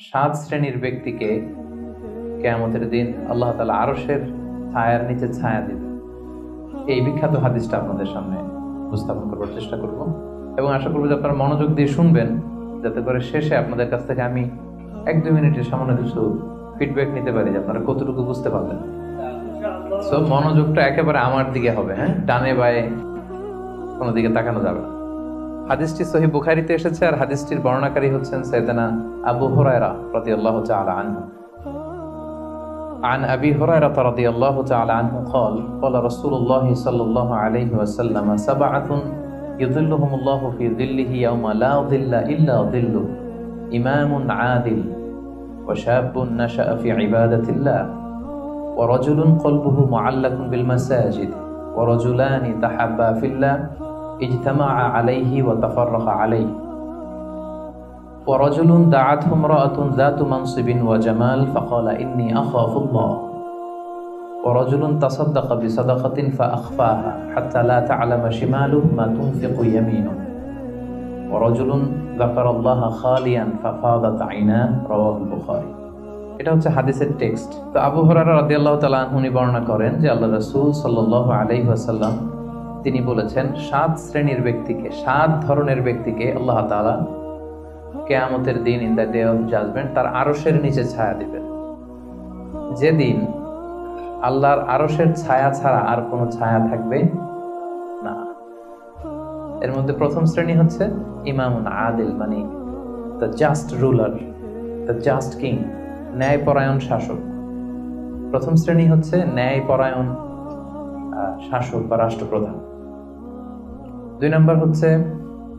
সাত শ্রেণীর ব্যক্তিকে কিয়ামতের দিন আল্লাহ তাআলা আরশের ছায়ার নিচে ছায়া দিবে। এই বিখ্যাত হাদিসটা আপনাদের সামনে উপস্থাপন করবার চেষ্টা করব এবং আশা করব যে আপনারা মনোযোগ দিয়ে শুনবেন, যাতে করে শেষে আপনাদের কাছ থেকে আমি 1-2 মিনিটের সামান্য কিছু ফিডব্যাক নিতে পারি যে আপনারা কতটুকু বুঝতে পারবেন। সো মনোযোগটা একেবারে আমার দিকে হবে, হ্যাঁ, ডানে বায়ে কোনো দিকে তাকানো যাবে না। হাদিসটি সহিহ বুখারীতে এসেছে আর হাদিসটির বর্ণনাকারী হচ্ছেন সাইয়েদনা আবু হুরায়রা রাদিয়াল্লাহু তাআলা আনহু। عن أبي هريرة رضي الله تعالى عنه قال قال رسول الله صلى الله عليه وسلم 7 يظلهم الله في ظله يوم لا ظل إلا ظله إمام عادل وشاب نشأ في عبادة الله ورجل قلبه معلق بالمساجد ورجلان تحابا في الله اجتمعا عليه وتفرقا عليه ورجل دعته امرأة ذات منصب وجمال فقال إني أخاف الله ورجل تصدق بصدقة فأخفاها حتى لا تعلم شماله ما تنفق يمينه ورجل ذكر الله خاليا ففاضت عيناه رواه البخاري। এটা হচ্ছে হাদিসের টেক্সট। তো আবু হুরায়রা রাদিয়াল্লাহু তাআলা আনহু বর্ণনা করেন যে আল্লাহ রাসূল সাল্লাল্লাহু আলাইহি ওয়াসাল্লাম তিনি বলেছেন, 7 শ্রেণীর ব্যক্তিকে, 7 ধরনের ব্যক্তিকে আল্লাহ তাআলা কিয়ামতের দিন in the day of judgement তার আরশের নিচে ছায়া দিবেন। যেদিন আল্লাহর আরশের ছায়া ছাড়া আর কোনো ছায়া থাকবে না। এর মধ্যে প্রথম শ্রেণী হচ্ছে ইমামুন আদিল, মানে the just ruler, the just king, ন্যায়পরায়ণ শাসক। প্রথম শ্রেণী হচ্ছে ন্যায়পরায়ণ শাসক বা রাষ্ট্রপ্রধান। 2 নম্বর হচ্ছে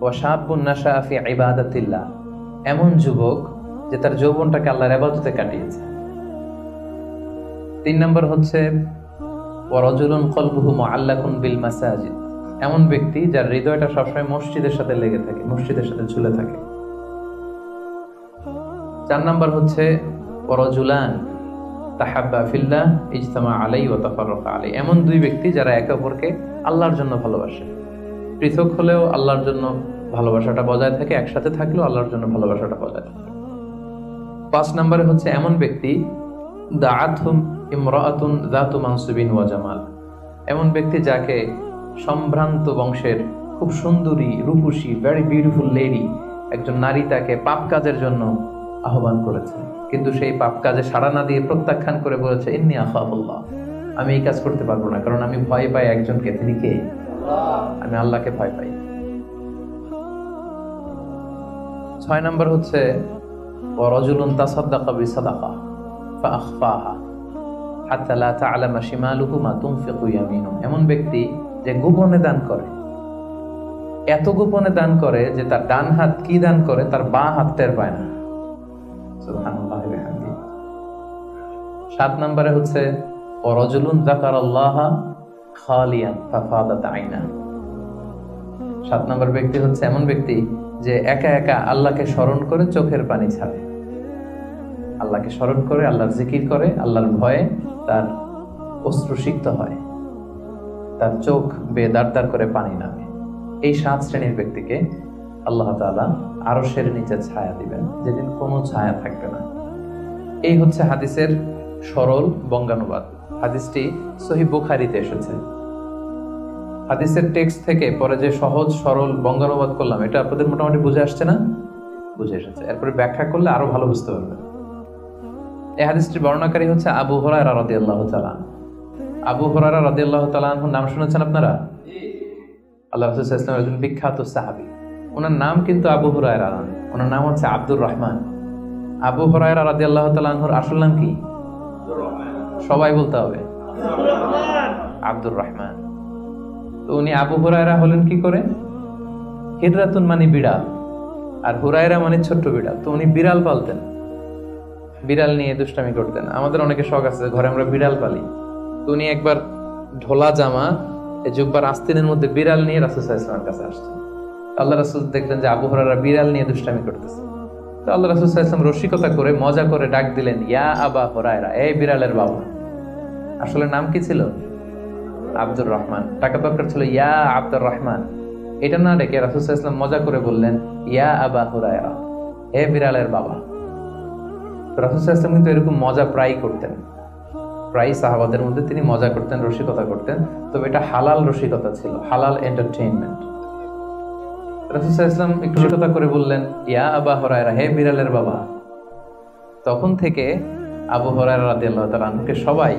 ওয়াশাবুন নাশা ফি ইবাদাতিল্লাহ, এমন যুবক যে তার যৌবনটাকে আল্লাহর ইবাদতে কাটিয়েছে। 3 নম্বর হচ্ছে ওয়ারাজুলুন কলবুহু মুআল্লাকুন বিল মাসাজিদ, এমন ব্যক্তি যার হৃদয়টা সবসময় মসজিদের সাথে লেগে থাকে, মসজিদের সাথে ঝুলে থাকে। 4 নম্বর হচ্ছে ওয়ারাজুলান তাহাব্বা ফিল্লাহ ইজতামা আলাইহি ওয়া তাফাররাকা আলাইহি, এমন 2 ব্যক্তি যারা একে অপরকে আল্লাহর জন্য ভালোবাসে। পৃথক হলেও আল্লাহর জন্য ভালোবাসাটা বজায় থাকে, একসাথে থাকলেও আল্লাহর জন্য ভালোবাসাটা বজায় থাকে। 5 নম্বরে হচ্ছে এমন ব্যক্তি দাআতহুম ইমরাআতুন যাতু মানসিবিন ওয়া জামাল, এমন ব্যক্তি যাকে সম্ভ্রান্ত বংশের খুব সুন্দরী রূপসী ভেরি বিউটিফুল লেডি একজন নারী তাকে পাপ কাজের জন্য আহ্বান করেছে, কিন্তু সেই পাপ কাজে সাড়া না দিয়ে প্রত্যাখ্যান করে বলেছে ইন্নী আখাফুল্লাহ, আমি এই কাজ করতে পারবো না, কারণ আমি ভয় পাই একজনকে, তিনি কে? আমি আল্লাহকে ভয় পাই। 6 নম্বর হচ্ছে ওয়ারাজুলুন তাসাদদাকা বিসাদাকা ফাআখফাহা হাত্তা লা তা'লামা শিমালুহু মা তুনফিকু ইয়ামিনুহু, এমন ব্যক্তি যে গোপনে দান করে, এত গোপনে দান করে যে তার ডান হাত কি দান করে তার বাঁ হাত টের পায় না। সুবহানাল্লাহি ওয়া বিহামদিহি। 7 নম্বরে হচ্ছে ওয়ারাজুলুন যাকারাল্লাহা খালিয়ান ফাফাদাত আইনা, 7 নম্বর ব্যক্তি হচ্ছে এমন ব্যক্তি যে একা একা আল্লাহকে স্মরণ করে চোখের পানি ছাড়ে, আল্লাহকে স্মরণ করে, আল্লাহর জিকির করে, আল্লাহর ভয়ে তার অশ্রুসিক্ত হয়, তার চোখ বেয়ে দাঁড় করে পানি নামে। এই 7 শ্রেণীর ব্যক্তিকে আল্লাহ তাআলা আরশের নিচে ছায়া দিবেন, যেদিন কোনো ছায়া থাকবে না। এই হচ্ছে হাদিসের সরল বঙ্গানুবাদ। হাদিসটি সহিহ বুখারীতে এসেছে। হাদিসের টেক্সট থেকে পরে যে সহজ সরল বঙ্গানুবাদ করলাম, এটা আপনাদের মোটামুটি বুঝে আসছে না? বুঝে এসেছে। এরপরে ব্যাখ্যা করলে আরো ভালো বুঝতে পারবেন। এই হাদিসটির বর্ণনাকারী হচ্ছে আবু হুরায়রা রাদিয়াল্লাহু তাআলা। আবু হুরায়রা রাদিয়াল্লাহু তাআলা আনহুর নাম শুনেছেন আপনারা? আল্লাহ রাসূল সাল্লাল্লাহু আলাইহি ওয়াসাল্লাম একজন বিখ্যাত সাহাবী। ওনার নাম কিন্তু আবু হুরায়রা না, ওনার নাম হচ্ছে আব্দুর রহমান। আবু হুরায়রা রাদিয়াল্লাহু তাআলা আনহুর আসল নাম কি? সবাই বলতে হবে, আব্দুর রহমান। তো উনি আবু হুরায়রা হলেন কি করে? হিররাতুন মানে বিড়াল, আর হুরায়রা মানে ছোট্ট বিড়াল। তো উনি বিড়াল পালতেন, বিড়াল নিয়ে দুষ্টামি করতেন। আমাদের অনেকে শখ আছে, ঘরে আমরা বিড়াল পালি। তো উনি একবার ঢোলা জামা, এই জুব্বার আস্তিনের মধ্যে বিড়াল নিয়ে রাসূল সাল্লাল্লাহু আলাইহি ওয়াসাল্লামের কাছে আসছেন। আল্লাহ রাসূল দেখলেন যে আবু হুরায়রা বিড়াল নিয়ে দুষ্টামি করতেছে। তো আল্লাহ রাসূল সাল্লাল্লাহু আলাইহি ওয়াসাল্লাম রসিকতা করে মজা করে ডাক দিলেন, ইয়া আবা হুরায়রা, এই বিড়ালের বাবা। আসলে নাম কি ছিল? আব্দুর রহমান। টাকা দরকার ছিল ইয়া আব্দুর রহমান। এটা না ডেকে রাসূল সাল্লাল্লাহু আলাইহি ওয়াসাল্লাম মজা করে বললেন, ইয়া আবা হুরায়রা, হে বিড়ালের বাবা। রাসূল সাল্লাল্লাহু আলাইহি ওয়াসাল্লাম কিন্তু এরকম মজা প্রায় করতেন, প্রায় সাহাবাদের মধ্যে তিনি মজা করতেন, রসিকতা করতেন, তবে এটা হালাল রসিকতা ছিল, হালাল এন্টারটেইনমেন্ট। রাসূল সাল্লাল্লাহু আলাইহি ওয়াসাল্লাম একটু রসিকতা করে বললেন, ইয়া আবা হুরায়রা, হে বিড়ালের বাবা। তখন থেকে আবু হুরায়রা রাদিয়াল্লাহু তাআলা আনহুকে সবাই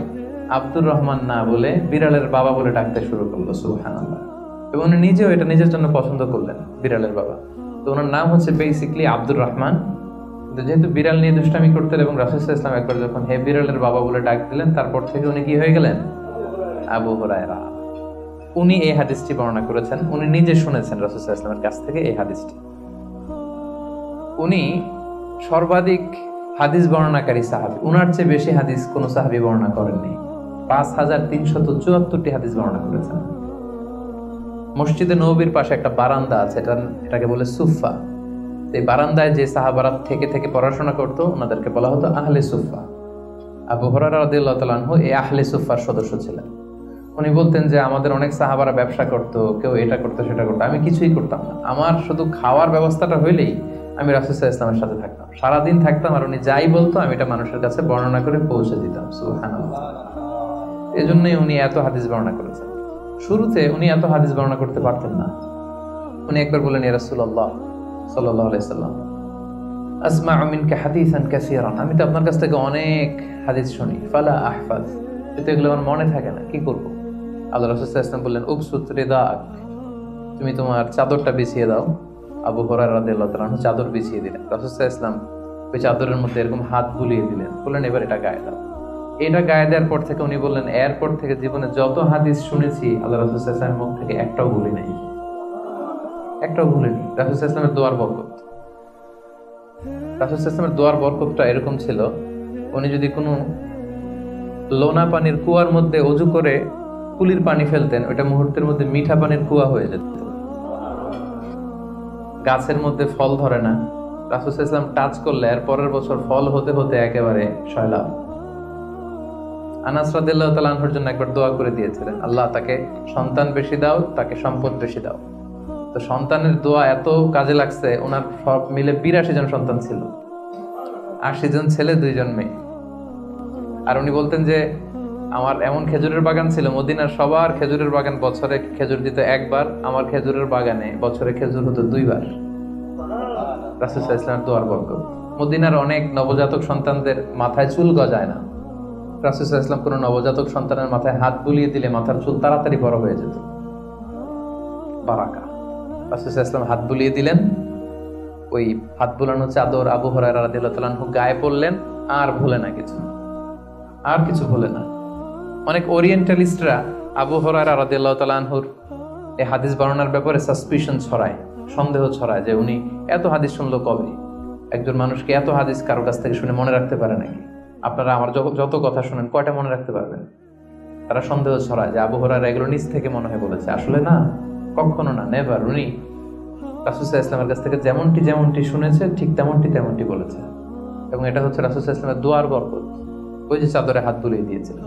আব্দুর রহমান না বলে বিড়ালের বাবা বলে ডাকতে শুরু করলো, সুবহানাল্লাহ। এবং উনি নিজেও এটা নিজের জন্য পছন্দ করলেন, বিড়ালের বাবা। তো ওনার নাম হচ্ছে বেসিক্যালি আব্দুর রহমান, কিন্তু যেহেতু বিড়াল নিয়ে দুষ্টামি করতেন এবং রাসূল সাল্লাল্লাহু আলাইহি ওয়াসাল্লাম একবার যখন হে বিড়ালের বাবা বলে ডাক দিলেন, তারপর থেকে উনি কি হয়ে গেলেন? আবু হুরায়রা। উনি এই হাদিসটি বর্ণনা করেছেন, উনি নিজে শুনেছেন রাসূল সাল্লাল্লাহু আলাইহি ওয়াসাল্লামের কাছ থেকে এই হাদিসটি। উনি সর্বাধিক হাদিস বর্ণনাকারী সাহাবী, উনার চেয়ে বেশি হাদিস কোন সাহাবী বর্ণনা করেননি। 5374টি হাদিস বর্ণনা করেছেন। মসজিদে নববীর পাশে একটা বারান্দা আছে, এটাকে বলে সুফা। এই বারান্দায় যে সাহাবারা থেকে থেকে পড়াশোনা করতো ওনাদেরকে বলা হতো আহলে সুফা। আবু হুরায়রা রাদিয়াল্লাহু তাআলা আনহু এই আহলে সুফার সদস্য ছিলেন। উনি বলতেন যে আমাদের অনেক সাহাবারা ব্যবসা করতো, কেউ এটা করতো সেটা করতো, আমি কিছুই করতাম না। আমার শুধু খাওয়ার ব্যবস্থাটা হইলেই আমি রাসূল সাল্লাল্লাহু আলাইহি ওয়াসাল্লামের সাথে থাকতাম, সারাদিন থাকতাম, আর উনি যাই বলতো আমি এটা মানুষের কাছে বর্ণনা করে পৌঁছে দিতাম, সুবহানাল্লাহ। এজন্যই উনি এত হাদিস বর্ণনা করেছেন। শুরুতে উনি এত হাদিস বর্ণনা করতে পারতেন না। উনি একবার বললেন, ইয়া রাসূলুল্লাহ সাল্লাল্লাহু আলাইহি সাল্লাম, আসমা'ু মিনকা হাদিসান কাসীরান, আমি তো আপনার কাছ থেকে অনেক হাদিস শুনি, ফালা আহফাজ, কিন্তু এগুলো আমার মনে থাকে না, কি করব? আল্লাহ রাসূল সাল্লাল্লাহু আলাইহি ওয়াসাল্লাম বললেন, উবসুত রিদাক, তুমি তোমার চাদরটা বিছিয়ে দাও। আবু হুরায়রা রাদিয়াল্লাহু তাআলা আনহু চাদর বিছিয়ে দিলেন। রাসূল সাল্লাল্লাহু আলাইহি ওয়াসাল্লাম ওই চাদরের মধ্যে এরকম হাত বুলিয়ে দিলেন, বললেন এবার এটা গায়ে দাও। এটা গায়ে দেওয়ার পর থেকে উনি বললেন, এরপর থেকে জীবনে যত হাদিস শুনেছি আল্লাহ রাসূল সাল্লাল্লাহু আলাইহি ওয়াসাল্লামের মুখ থেকে একটাও ভুলি নাই, একটাও ভুলিনি। রাসূল সাল্লাল্লাহু আলাইহি ওয়াসাল্লামের দোয়ার বরকত, রাসূল সাল্লাল্লাহু আলাইহি ওয়াসাল্লামের দোয়ার বরকতটা এরকম ছিল, উনি যদি কোনো লোনা পানির কুয়ার মধ্যে অজু করে কুলির পানি ফেলতেন, ওইটা মুহূর্তের মধ্যে মিঠা পানির কুয়া হয়ে যেত। গাছের মধ্যে ফল ধরে না, রাসূল সাল্লাল্লাহু আলাইহি ওয়াসাল্লাম টাচ করলে এর পরের বছর ফল হতে হতে একেবারে সয়লাভ। আনাস রাদিয়াল্লাহু তাআলা আনহুর জন্য একবার দোয়া করে দিয়েছিলেন, আল্লাহ তাকে সন্তান বেশি দাও, তাকে সম্পদ বেশি দাও। তো সন্তানের দোয়া এত কাজে লাগছে, ওনার সব মিলে 82 জন সন্তান ছিল, 80 জন ছেলে 2 জন মেয়ে। আর উনি বলতেন যে আমার এমন খেজুরের বাগান ছিল, মদিনার সবার খেজুরের বাগান বছরে খেজুর দিত একবার, আমার খেজুরের বাগানে বছরে খেজুর হতো 2 বার। রাসূল সাল্লাল্লাহু আলাইহি ওয়াসাল্লামের দোয়ার বরকত। মদিনার অনেক নবজাতক সন্তানদের মাথায় চুল গজায় না, রাসূল সাল্লাল্লাহু আলাইহি ওয়াসাল্লাম কোনো নবজাতক সন্তানের মাথায় হাত বুলিয়ে দিলে মাথার চুল তাড়াতাড়ি বড় হয়ে যেত, বারাকা। রাসূল সাল্লাল্লাহু আলাইহি ওয়াসাল্লাম হাত বুলিয়ে দিলেন, ওই হাত বুলানো চাদর আবু হুরায়রা রাদিয়াল্লাহু তাআলা আনহু গায়ে পড়লেন, আর ভুলে না কিছু, আর কিছু ভুলে না। অনেক ওরিয়েন্টালিস্টরা আবু হুরায়রা রাদিয়াল্লাহু তাআলা আনহুর এই হাদিস বর্ণনার ব্যাপারে সাসপিশন ছড়ায়, সন্দেহ ছড়ায় যে উনি এত হাদিস শুনলো কবে? একজন মানুষকে এত হাদিস কারো কাছ থেকে শুনে মনে রাখতে পারে নাকি? আপনারা আমার যত কথা শুনেন কয়টা মনে রাখতে পারবেন? তারা সন্দেহ ছড়ায় যে আবু হুরায়রা এগুলো নিজ থেকে মনে হয় বলেছে। আসলে না, কখনো না, নেভার। উনি রাসূল সাল্লাল্লাহু আলাইহি ওয়াসাল্লামের কাছ থেকে যেমনটি শুনেছে ঠিক তেমনটি বলেছে। এবং এটা হচ্ছে রাসূল সাল্লাল্লাহু আলাইহি ওয়াসাল্লামের দোয়ার বরকত, ওই যে চাদরে হাত বুলিয়ে দিয়েছিলেন।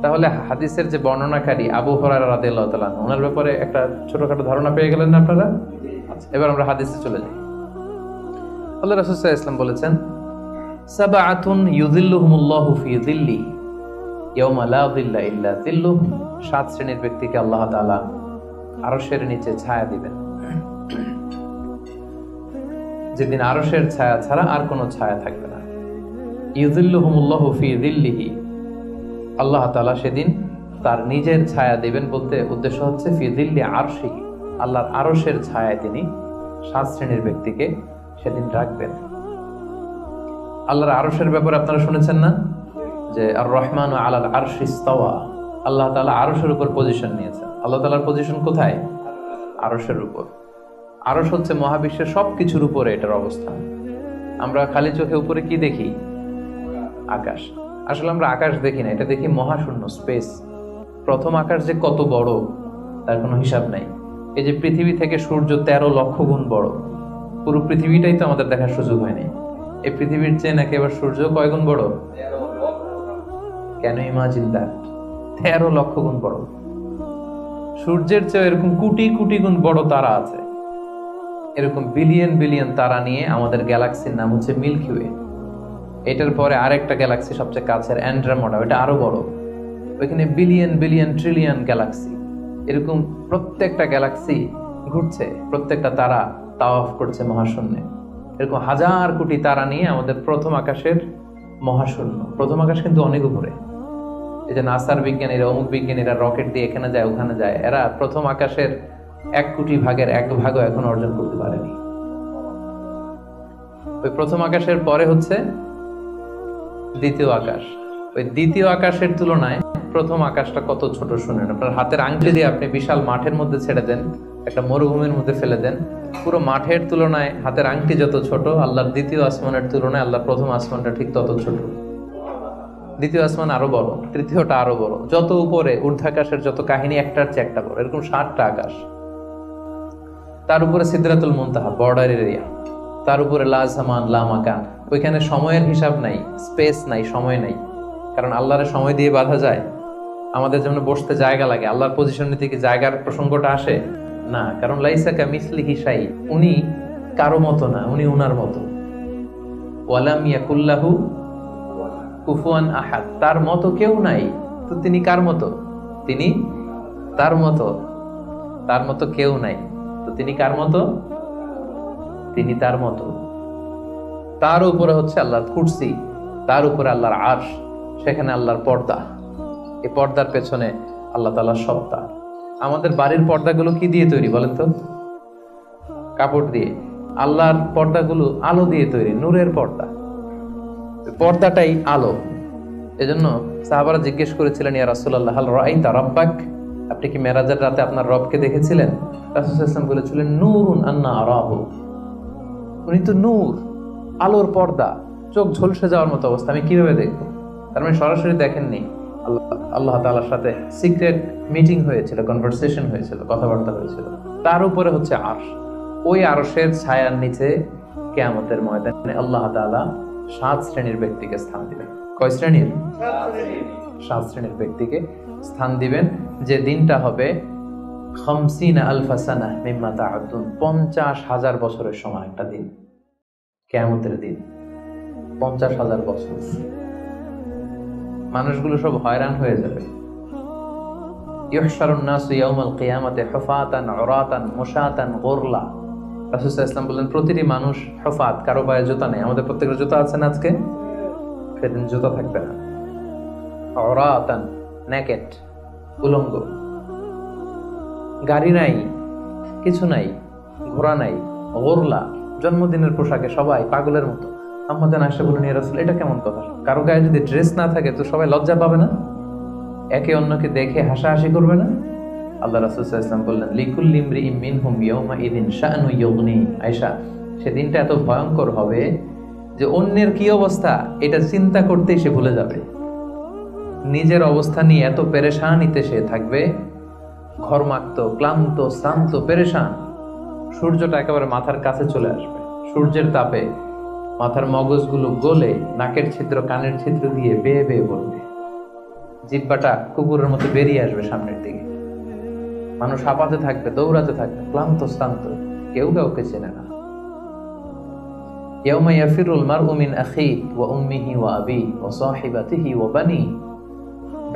তাহলে হাদিসের যে বর্ণনাকারী আবু হুরায়রা রাদিয়াল্লাহু তাআলা আনহু, ওনার ব্যাপারে একটা ছোটখাটো ধারণা পেয়ে গেলেন না আপনারা? এবার আমরা হাদিসে চলে যাই। আল্লাহ রাসূল সাল্লাল্লাহু আলাইহি ওয়াসাল্লাম বলেছেন, সাবআতুন ইউযিল্লুহুমুল্লাহু ফি যিল্লি ইয়াওমা লা যিল্লা ইল্লা যিল্লুহু, 7 শ্রেণীর ব্যক্তিকে আল্লাহ তাআলা আরশের নিচে ছায়া দিবেন, যেদিন আরশের ছায়া ছাড়া আর কোনো ছায়া থাকবে না। ইউযিল্লুহুমুল্লাহু ফি যিল্লিহি, আল্লাহ তাআলা সেদিন তার নিজের ছায়া দিবেন, বলতে উদ্দেশ্য হচ্ছে ফি যিল্লি আরশিহি, আল্লাহর আরশের ছায়ায় তিনি 7 শ্রেণীর ব্যক্তিকে সেদিন রাখবেন। আল্লাহর আরশের ব্যাপারে আপনারা শুনেছেন না যে আর রহমানু আলাল আরশি ইস্তাওয়া, আল্লাহ তাআলা আরশের উপর পজিশন নিয়েছেন। আল্লাহ তাআলার পজিশন কোথায়? আরশের উপর। আরশ হচ্ছে মহাবিশ্বের সবকিছুর উপরে এটার অবস্থান। আমরা খালি চোখে উপরে কি দেখি? আকাশ। আসলে আমরা আকাশ দেখি না, এটা দেখি মহাশূন্য, স্পেস। প্রথম আকাশ যে কত বড় তার কোনো হিসাব নাই। এই যে পৃথিবী থেকে সূর্য 13 লক্ষ গুণ বড়, পুরো পৃথিবীটাই তো আমাদের দেখার সুযোগ হয়নি। এই পৃথিবীর চেয়ে নাকি এবার সূর্য কয় গুণ বড়? Can you imagine that? 13 লক্ষ গুণ বড়। সূর্যের চেয়ে এরকম কোটি কোটি গুণ বড় তারা আছে। এরকম বিলিয়ন বিলিয়ন তারা নিয়ে আমাদের গ্যালাক্সির নাম হচ্ছে মিল্কি ওয়ে। এটার পরে আরেকটা গ্যালাক্সি সবচেয়ে কাছের অ্যান্ড্রোমেডা, ওটা আরো বড়। ওইখানে বিলিয়ন বিলিয়ন ট্রিলিয়ন গ্যালাক্সি, এরকম প্রত্যেকটা গ্যালাক্সি ঘুরছে, প্রত্যেকটা তারা তাওয়াফ করছে মহাশূন্যে। এরকম হাজার কোটি তারা নিয়ে আমাদের প্রথম আকাশের মহাশূন্য। প্রথম আকাশ কিন্তু অনেক উপরে। এই যে নাসার বিজ্ঞানীরা, অমুক বিজ্ঞানীরা রকেট দিয়ে এখানে যায় ওখানে যায়, এরা প্রথম আকাশের 1 কোটি ভাগের 1 ভাগও এখন অর্জন করতে পারেনি। ওই প্রথম আকাশের পরে হচ্ছে দ্বিতীয় আকাশ। ওই দ্বিতীয় আকাশের তুলনায় প্রথম আকাশটা কত ছোট শুনেন। আপনার হাতের আংটি দিয়ে আপনি বিশাল মাঠের মধ্যে ছেড়ে দেন, একটা মরুভূমির মধ্যে ফেলে দেন, পুরো মাঠের তুলনায় হাতের আংটি যত ছোট, আল্লাহর দ্বিতীয় আসমানের তুলনায় আল্লাহর প্রথম আসমানটা ঠিক তত ছোট। দ্বিতীয় আসমান আরো বড়, তৃতীয়টা আরো বড়, যত উপরে ঊর্ধ্বাকাশের যত কাহিনী একটার চেয়ে একটা বড়, এরকম 7টা আকাশ। তার উপরে সিদরাতুল মুনতাহা, বর্ডার এরিয়া। তার উপরে লা জামান লা মাকান, ওইখানে সময়ের হিসাব নাই, স্পেস নাই, সময় নাই। কারণ আল্লাহর সময় দিয়ে বাঁধা যায়? আমাদের যেমন বসতে জায়গা লাগে, আল্লাহর পজিশন নিতে কি জায়গার প্রসঙ্গটা আসে না? কারণ লাইসা কামিসলিহি শাই, উনি কারো মতো না, উনি উনার মতো। ওয়ালাম ইয়াকুল্লাহু কুফুয়ান আহাদ, তার মতো কেউ নাই। তো তিনি কার মতো? তিনি তার মতো। তার মতো কেউ নাই, তো তিনি কার মতো? তিনি তার মতো। তার উপরে হচ্ছে আল্লাহর কুরসি, তার উপরে আল্লাহর আরশ, সেখানে আল্লাহর পর্দা। এই পর্দার পেছনে আল্লাহ তাআলার সত্তা। আমাদের বাড়ির পর্দাগুলো কি দিয়ে তৈরি বলেন তো? কাপড় দিয়ে। আল্লাহর পর্দাগুলো আলো দিয়ে তৈরি, নূরের পর্দা। পর্দাটাই আলো। এজন্য সাহাবারা জিজ্ঞেস করেছিলেন, ইয়া রাসূলুল্লাহ হাল রাআইতা রাব্বাক, আপনি কি মেরাজের রাতে আপনার রবকে দেখেছিলেন? রাসূল সাল্লাল্লাহু আলাইহি ওয়াসাল্লাম বলেছিলেন, নূরুন আন্না আরাহু, উনি তো নূর, আলোর পর্দা, চোখ ঝলসে যাওয়ার মতো অবস্থা, আমি কিভাবে দেখবো? তার মানে সরাসরি দেখেননি। আল্লাহ তাআলার সাথে সিক্রেট মিটিং হয়েছিল, কনভারসেশন হয়েছিল, কথাবার্তা হয়েছিল। তার উপরে হচ্ছে আরশ। ওই আরশের ছায়ার নিচে কিয়ামতের ময়দানে আল্লাহ তাআলা 7 শ্রেণীর ব্যক্তিকে স্থান দিবেন। কয় শ্রেণীর? 7 শ্রেণীর ব্যক্তিকে স্থান দিবেন, যে দিনটা হবে 50,000 সানাহ মিম্মা তা'উদ্দুন, 50,000 বছরের সমান একটা দিন, কিয়ামতের দিন। 50,000 বছর। মানুষগুলো সব হয়রান হয়ে যাবে। ইহশারুন নাসু ইয়াউমাল কিয়ামাতি হুফাতান উরাতান মুশাতান গুরলা। রাসূল সাল্লাল্লাহু আলাইহি ওয়াসাল্লাম বললেন, প্রতিটি মানুষ হুফাত, কারো পায়ে জুতা নেই। আমাদের প্রত্যেকের জুতা আছে না আজকে? সেদিন জুতা থাকবে না। উরাতান, নেকেড, উলঙ্গ। গাড়ি নাই, কিছু নাই, ঘোড়া নাই, গুরলা, জন্মদিনের পোশাকে সবাই পাগলের মতো। আম্মাজান আয়েশা বলেন, ইয়া রাসূল, এটা কেমন কথা? কারো গায়ে যদি ড্রেস না থাকে তো সবাই লজ্জা পাবে না? একে অন্যকে দেখে হাসাহাসি করবে না? আল্লাহ রাসূল সাল্লাল্লাহু আলাইহি ওয়াসাল্লাম বললেন, লিকুল্লি ইমরিইম মিনহুম ইয়াওমা ইযিন শাআনু ইউগনি। আয়েশা, সেদিনটা এত ভয়ঙ্কর হবে যে অন্যের কি অবস্থা এটা চিন্তা করতেই সে ভুলে যাবে। নিজের অবস্থা নিয়ে এত পেরেশানিতে সে থাকবে, ঘর্মাক্ত, ক্লান্ত, শ্রান্ত, পেরেশান। সূর্যটা একেবারে মাথার কাছে চলে আসবে। সূর্যের তাপে মাথার মগজগুলো গলে নাকের ছিদ্র, কানের ছিদ্র দিয়ে বেয়ে বেয়ে পড়বে। জিহ্বাটা কুকুরের মতো বেরিয়ে আসবে সামনের দিকে। মানুষ হাঁপাতে থাকবে, দৌড়াতে থাকবে, ক্লান্ত শ্রান্ত, কেউ কাউকে চেনে না। ইয়াউমা ইয়াফিরুল মারউ মিন আখিহি ওয়া উম্মিহি ওয়া আবিহি ওয়া সাহিবাতিহি ওয়া বানিহি।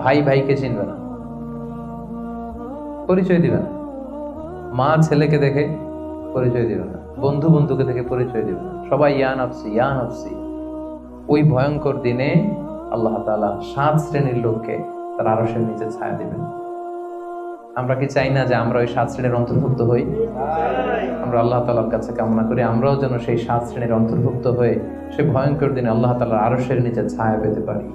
ভাই ভাইকে চিনবে না, পরিচয় দিবে না। মা ছেলেকে দেখে পরিচয় দিবে না, বন্ধু বন্ধুকে দেখে পরিচয় দিবে না। সবাই ইয়া নাফসি ইয়া নাফসি। ওই ভয়ঙ্কর দিনে আল্লাহ তাআলা 7 শ্রেণীর লোককে তার আরশের নিচে ছায়া দিবেন। আমরা কি চাই না যে আমরা ওই 7 শ্রেণীর অন্তর্ভুক্ত হই? আমরা আল্লাহ তাআলার কাছে কামনা করি আমরাও যেন সেই 7 শ্রেণীর অন্তর্ভুক্ত হয়ে সে ভয়ঙ্কর দিনে আল্লাহ তাআলার আরশের নিচে ছায়া পেতে পারি।